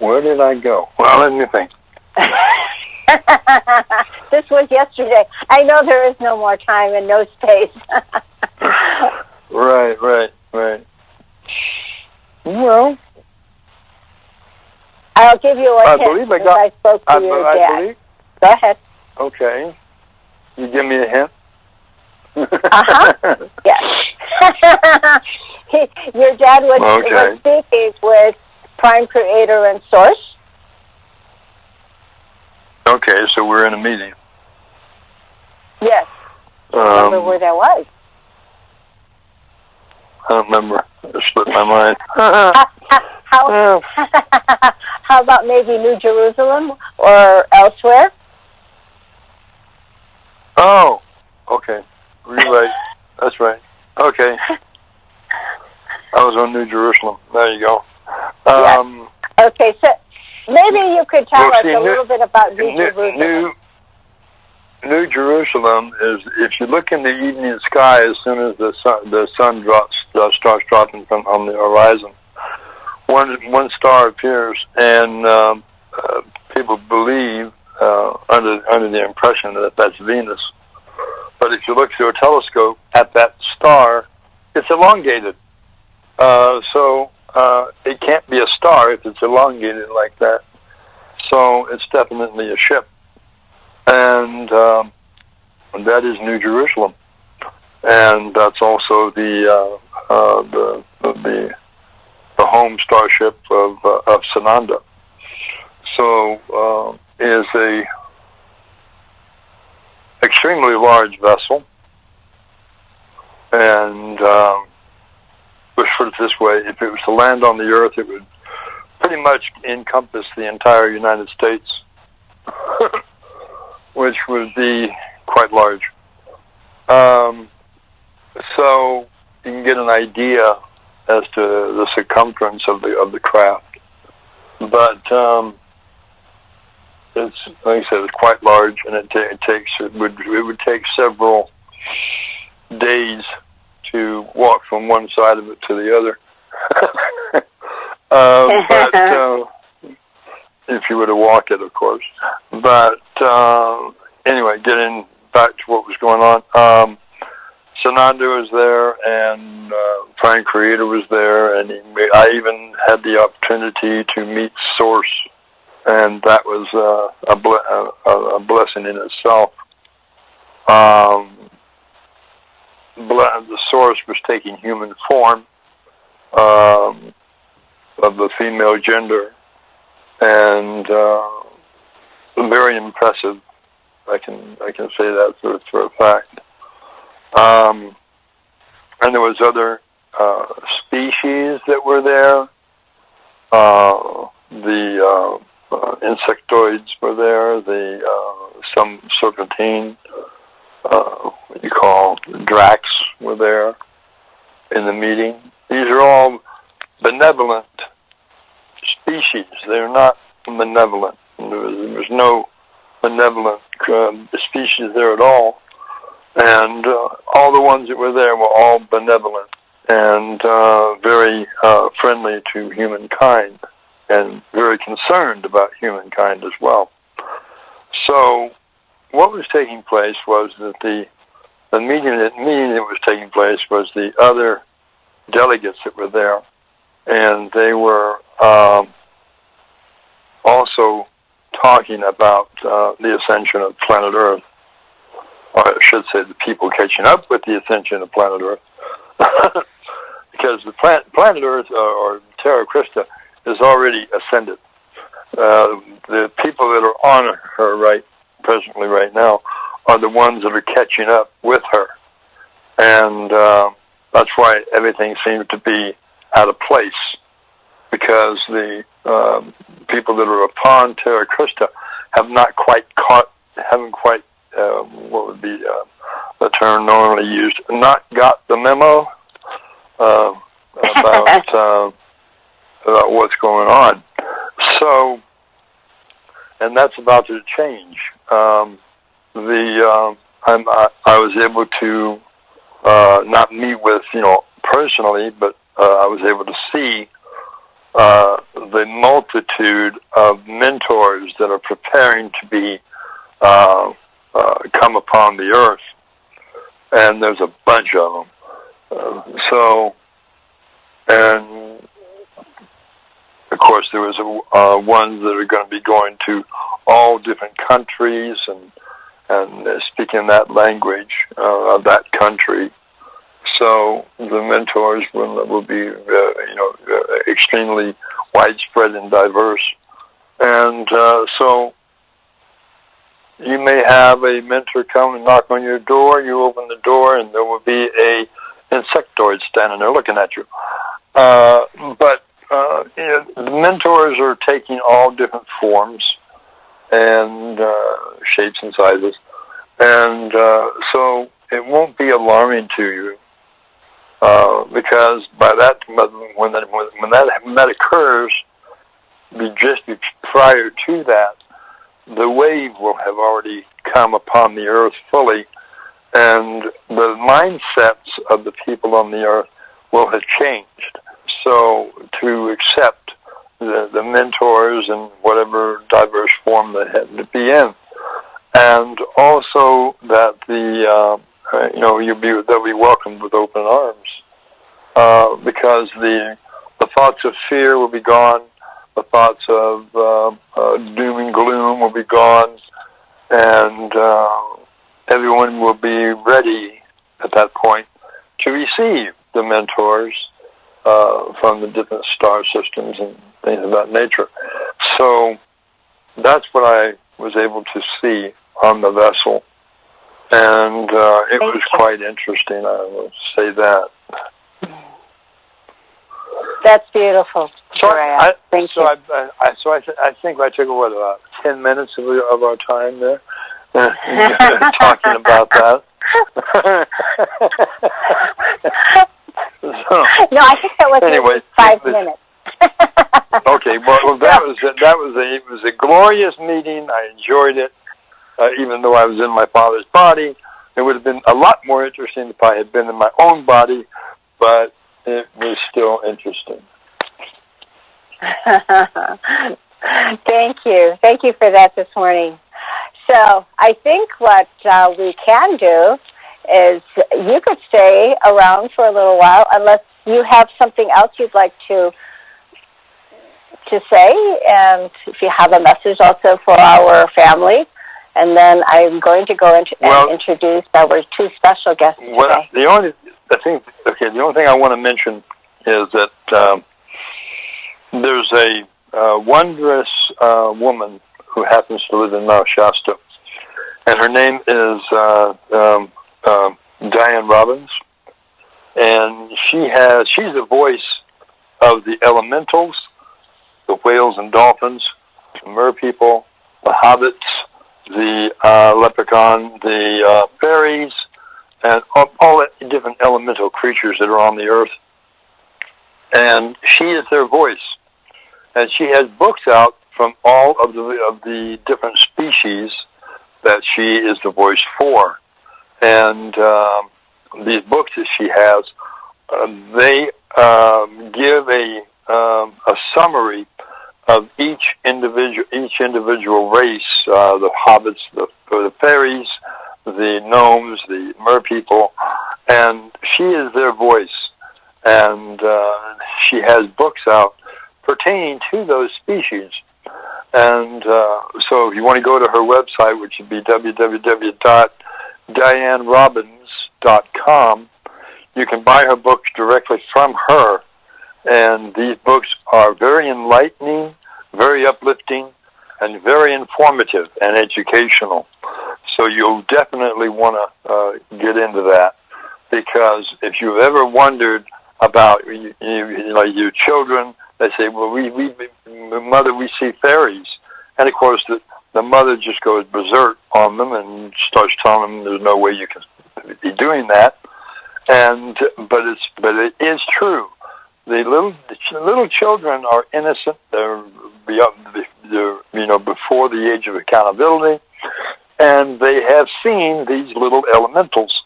Where did I go? Well, let me think. This was yesterday. I know there is no more time and no space. Right. Well, I'll give you a hint. I spoke to your dad. Believe. Go ahead. Okay. You give me a hint? Yes. Your dad was speaking with Prime Creator and Source. Okay, so we're in a meeting. Yes. Remember where that was? I don't remember. It slipped my mind. How about maybe New Jerusalem or elsewhere? Oh, okay. You're right. That's right. Okay. I was on New Jerusalem. There you go. Okay, so maybe you could tell us a little bit about New Jerusalem. New Jerusalem is, if you look in the evening sky, as soon as the sun starts dropping on the horizon, one star appears, and people believe under the impression that that's Venus. But if you look through a telescope at that star, it's elongated. So it can't be a star if it's elongated like that. So it's definitely a ship. And that is New Jerusalem. And that's also the home starship of Sananda. So is a extremely large vessel, and let's put it this way: if it was to land on the Earth, it would pretty much encompass the entire United States, which would be quite large. So you can get an idea as to the circumference of the craft, but it's, like I said, it's quite large, and it would take several days to walk from one side of it to the other. But if you were to walk it, of course. But anyway, getting back to what was going on, Sananda was there, and Prime Creator was there, and I even had the opportunity to meet Source, and that was a blessing in itself. The Source was taking human form of the female gender, and very impressive. I can say that for a fact. And there was other species that were there. The insectoids were there. Some serpentine, what you call dracs, were there in the meeting. These are all benevolent species. They're not malevolent. There was no benevolent species there at all. And all the ones that were there were all benevolent and very friendly to humankind, and very concerned about humankind as well. So what was taking place was that the meeting that was taking place was the other delegates that were there, and they were also talking about the ascension of planet Earth. Or I should say the people catching up with the ascension of planet Earth. Because the planet Earth, or Terra Christa, is already ascended. The people that are on her presently right now are the ones that are catching up with her. And that's why everything seems to be out of place, because the people that are upon Terra Christa haven't quite what would be the term normally used, not got the memo about what's going on. So, and that's about to change. I was able to not meet with, personally, but I was able to see the multitude of mentors that are preparing to be come upon the earth, and there's a bunch of them. And of course, there was ones that are going to be going to all different countries and speaking that language of that country. So the mentors will be, extremely widespread and diverse. And so you may have a mentor come and knock on your door. You open the door, and there will be a insectoid standing there looking at you. But the mentors are taking all different forms and shapes and sizes, and so it won't be alarming to you. Because by that, when that occurs, just prior to that, the wave will have already come upon the earth fully, and the mindsets of the people on the earth will have changed. So to accept the mentors in whatever diverse form they had to be in, and also that they'll be welcomed with open arms. Because the thoughts of fear will be gone, the thoughts of doom and gloom will be gone, and everyone will be ready at that point to receive the mentors from the different star systems and things of that nature. So that's what I was able to see on the vessel, and it was quite interesting, I will say that. That's beautiful. So Thank you. I think I took about 10 minutes of our time there talking about that. So, no, I think that was anyway, 5 minutes. Okay, well, it was a glorious meeting. I enjoyed it, even though I was in my father's body. It would have been a lot more interesting if I had been in my own body, but it was still interesting. Thank you. Thank you for that this morning. So I think what we can do is you could stay around for a little while unless you have something else you'd like to say, and if you have a message also for our family. And then I'm going to go and introduce our two special guests today. The only thing I want to mention is that there's a wondrous woman who happens to live in Mount Shasta, and her name is Diane Robbins, and she's the voice of the elementals, the whales and dolphins, the mer people, the hobbits, the leprechaun, the fairies, and all the different elemental creatures that are on the earth. And she is their voice. And she has books out from all of the different species that she is the voice for. And these books that she has, they give a summary of each individual race, the hobbits, the fairies, the gnomes, the mer people, and she is their voice. And she has books out pertaining to those species. And so if you want to go to her website, which would be www.dianerobbins.com, you can buy her books directly from her. And these books are very enlightening, very uplifting, and very informative and educational. So you'll definitely want to get into that, because if you've ever wondered about your children, they say, well, Mother, we see fairies. And of course, the mother just goes berserk on them and starts telling them there's no way you can be doing that. But it is true. The little children are innocent. They're before the age of accountability, and they have seen these little elementals.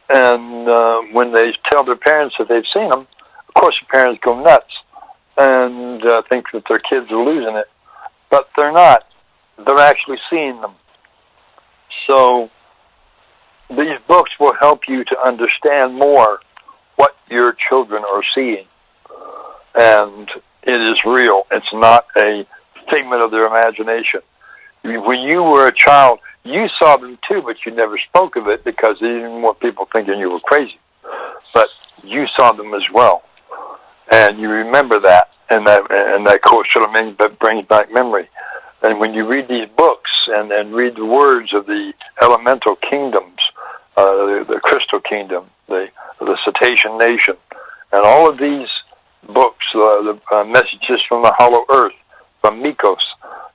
And when they tell their parents that they've seen them, of course the parents go nuts. and think that their kids are losing it. But they're not. They're actually seeing them. So these books will help you to understand more what your children are seeing. And it is real. It's not a figment of their imagination. When you were a child, you saw them too, but you never spoke of it because you didn't want people thinking you were crazy. But you saw them as well. And you remember that, and that course sort of brings back memory. And when you read these books and read the words of the elemental kingdoms, the crystal kingdom, the cetacean nation, and all of these books, the messages from the hollow earth, from Mikos,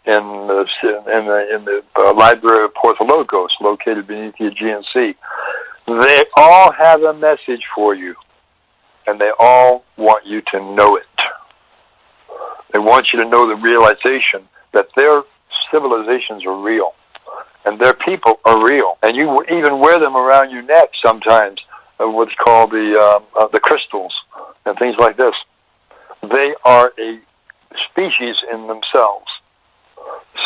in the library of Porthologos, located beneath the Aegean Sea, they all have a message for you. And they all want you to know it. They want you to know the realization that their civilizations are real. And their people are real. And you even wear them around your neck sometimes, what's called the crystals and things like this. They are a species in themselves.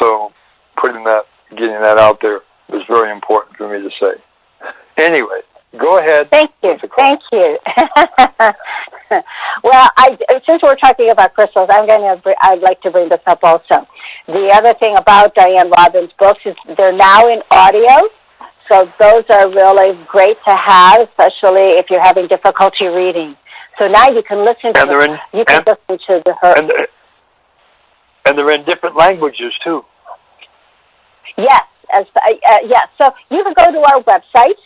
So getting that out there is very important for me to say. Anyway, go ahead. Thank you. Well, since we're talking about crystals, I'd like to bring this up also. The other thing about Diane Robbins' books is they're now in audio, so those are really great to have, especially if you're having difficulty reading. So now you can listen to her. And they're in different languages too. Yes, yes. So you can go to our website,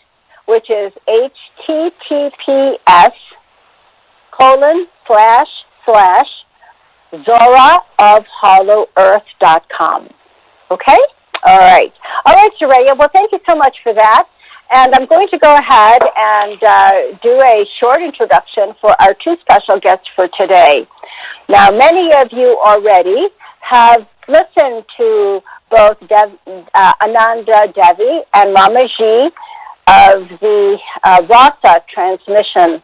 which is https://zoraofhollowEarth.com. Okay? All right, Soraya. Well, thank you so much for that. And I'm going to go ahead and do a short introduction for our two special guests for today. Now, many of you already have listened to both Ananda Devi and Mamaji of the Rasa Transmission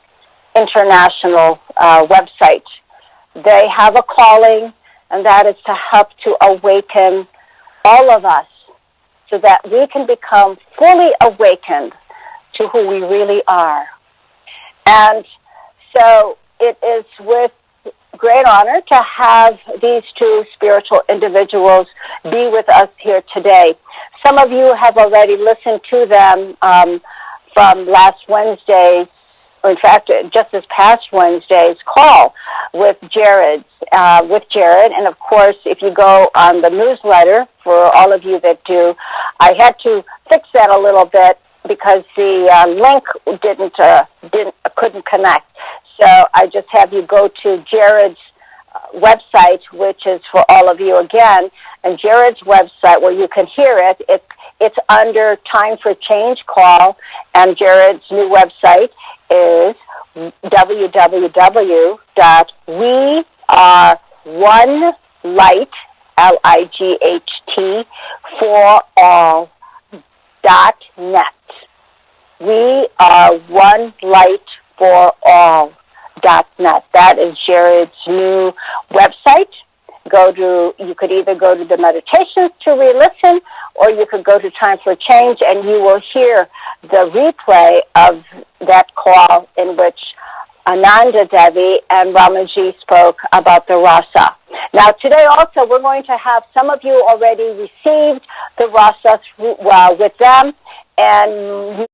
International website. They have a calling, and that is to help to awaken all of us so that we can become fully awakened to who we really are. And so it is with great honor to have these two spiritual individuals be with us here today. Some of you have already listened to them from last Wednesday's, or in fact, just this past Wednesday's call with Jared. And of course, if you go on the newsletter, for all of you that do, I had to fix that a little bit because the link couldn't connect. So I just have you go to Jared's website, which is for all of you again. And Jared's website, where you can hear it, it's under Time for Change Call, and Jared's new website is www.weareonelight, LIGHT, for all.net. We are one light for all.net. That is Jared's new website. You could either go to the meditations to re-listen, or you could go to Time for Change, and you will hear the replay of that call in which Ananda Devi and Ramaji spoke about the rasa. Now, today also, we're going to have some of you already received the rasa with them, and